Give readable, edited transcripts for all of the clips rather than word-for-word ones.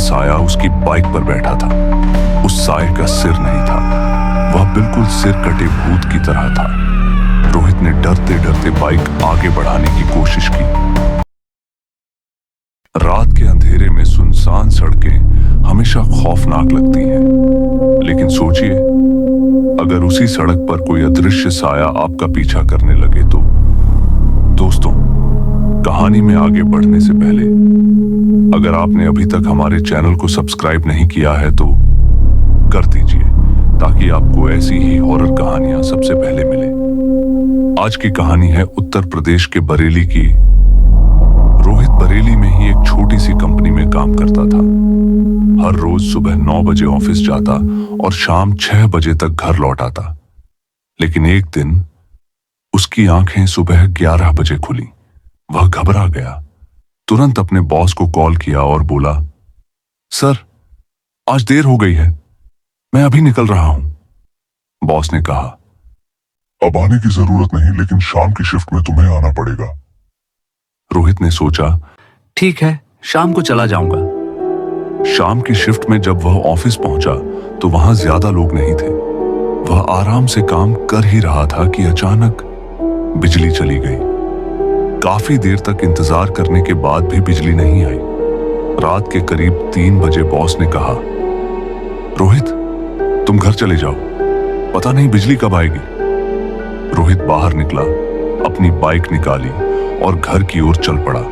साया उसकी बाइक पर बैठा था। उस साये का सिर नहीं था, वह बिल्कुल सिर कटे भूत की तरह था। रोहित ने डरते डरते बाइक आगे बढ़ाने की कोशिश की। रात के अंधेरे में सुनसान सड़कें हमेशा खौफनाक लगती हैं, लेकिन सोचिए, अगर उसी सड़क पर कोई अदृश्य साया आपका पीछा करने लगे तो। दोस्तों, कहानी में आगे बढ़ने से पहले अगर आपने अभी तक हमारे चैनल को सब्सक्राइब नहीं किया है तो कर दीजिए, ताकि आपको ऐसी ही हॉरर कहानियां सबसे पहले मिले। आज की कहानी है उत्तर प्रदेश के बरेली की। रोहित बरेली में ही एक छोटी सी कंपनी में काम करता था। हर रोज सुबह 9 बजे ऑफिस जाता और शाम 6 बजे तक घर लौट आता। लेकिन एक दिन उसकी आंखें सुबह 11 बजे खुली। वह घबरा गया। तुरंत अपने बॉस को कॉल किया और बोला, सर, आज देर हो गई है, मैं अभी निकल रहा हूं। बॉस ने कहा, अब आने की जरूरत नहीं, लेकिन शाम की शिफ्ट में तुम्हें आना पड़ेगा। रोहित ने सोचा, ठीक है, शाम को चला जाऊंगा। शाम की शिफ्ट में जब वह ऑफिस पहुंचा तो वहां ज्यादा लोग नहीं थे। वह आराम से काम कर ही रहा था कि अचानक बिजली चली गई। काफी देर तक इंतजार करने के बाद भी बिजली नहीं आई। रात के करीब 3 बजे बॉस ने कहा, रोहित, तुम घर चले जाओ, पता नहीं बिजली कब आएगी। रोहित बाहर निकला, अपनी बाइक निकाली और घर की ओर चल पड़ा।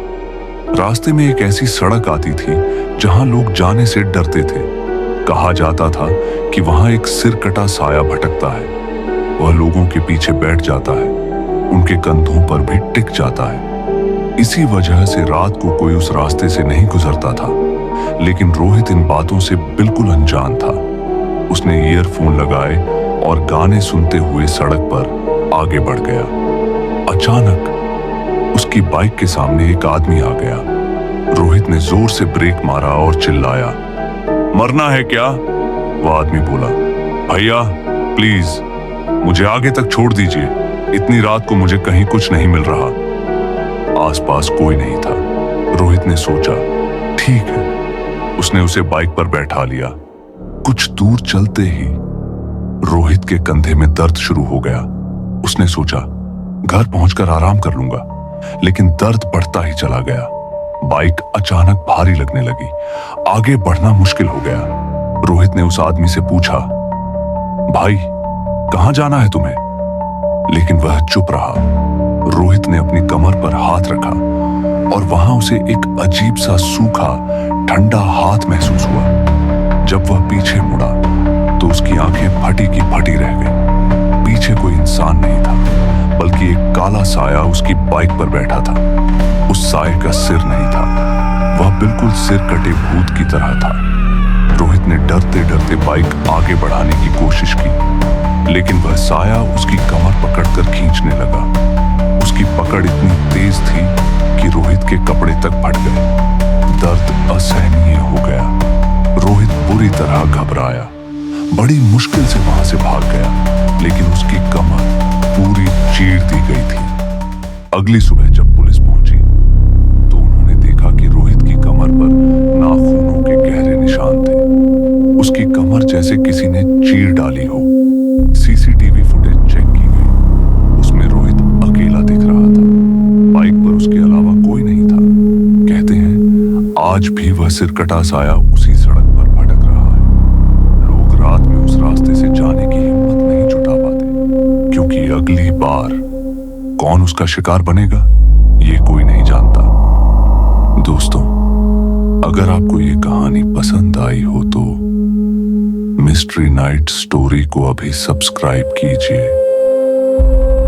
रास्ते में एक ऐसी सड़क आती थी जहां लोग जाने से डरते थे। कहा जाता था कि वहां एक सिर कटा साया भटकता है। वह लोगों के पीछे बैठ जाता है, उनके कंधों पर भी टिक जाता है। इसी वजह से रात को कोई उस रास्ते से नहीं गुजरता था। लेकिन रोहित इन बातों से बिल्कुल अनजान था। उसने ईयरफोन लगाए और गाने सुनते हुए सड़क पर आगे बढ़ गया। अचानक उसकी बाइक के सामने एक आदमी आ गया। रोहित ने जोर से ब्रेक मारा और चिल्लाया, मरना है क्या? वह आदमी बोला, भैया प्लीज मुझे आगे तक छोड़ दीजिए, इतनी रात को मुझे कहीं कुछ नहीं मिल रहा। आसपास कोई नहीं था। रोहित ने सोचा, ठीक है। उसने उसे बाइक पर बैठा लिया। कुछ दूर चलते ही रोहित के कंधे में दर्द शुरू हो गया। उसने सोचा, घर पहुंचकर आराम कर लूंगा, लेकिन दर्द बढ़ता ही चला गया। बाइक अचानक भारी लगने लगी। आगे बढ़ना मुश्किल हो गया। रोहित ने उस आदमी से पूछा, भाई कहां जाना है तुम्हें? लेकिन वह चुप रहा। रोहित ने अपनी कमर पर हाथ रखा और वहां उसे एक अजीब सा सूखा ठंडा हाथ महसूस हुआ। जब वह पीछे मुड़ा तो उसकी आंखें फटी की फटी रह गई। पीछे कोई इंसान नहीं था, बल्कि एक काला साया उसकी बाइक पर बैठा था। उस साये का सिर नहीं था, वह बिल्कुल सिर कटे भूत की तरह था। रोहित ने डरते डरते बाइक आगे बढ़ाने की कोशिश की, लेकिन वह साया उसकी कमर पकड़कर खींचने लगा। उसकी पकड़ इतनी तेज थी कि रोहित के कपड़े तक फट गए। दर्द असहनीय हो गया। रोहित बुरी तरह घबराया। बड़ी मुश्किल से वहां से भाग गया, लेकिन उसकी कमर पूरी चीर दी गई थी। अगली सुबह जब पुलिस पहुंची तो उन्होंने देखा कि रोहित की कमर पर नाखूनों के गहरे निशान थे। उसकी कमर जैसे किसी ने चीर डाली हो। सीसीटीवी फुटेज चेक की गई, उसमें रोहित अकेला दिख रहा था। बाइक पर उसके अलावा कोई नहीं था। कहते हैं आज भी वह सिरकटा साया उसी सड़क पर भटक रहा है। लोग रात में उस रास्ते से जाने की हिम्मत नहीं जुटा पाते, क्योंकि अगली बार कौन उसका शिकार बनेगा ये कोई नहीं जानता। दोस्तों, अगर आपको ये कहानी पसंद आई हो तो मिस्ट्री नाइट स्टोरी को अभी सब्सक्राइब कीजिए।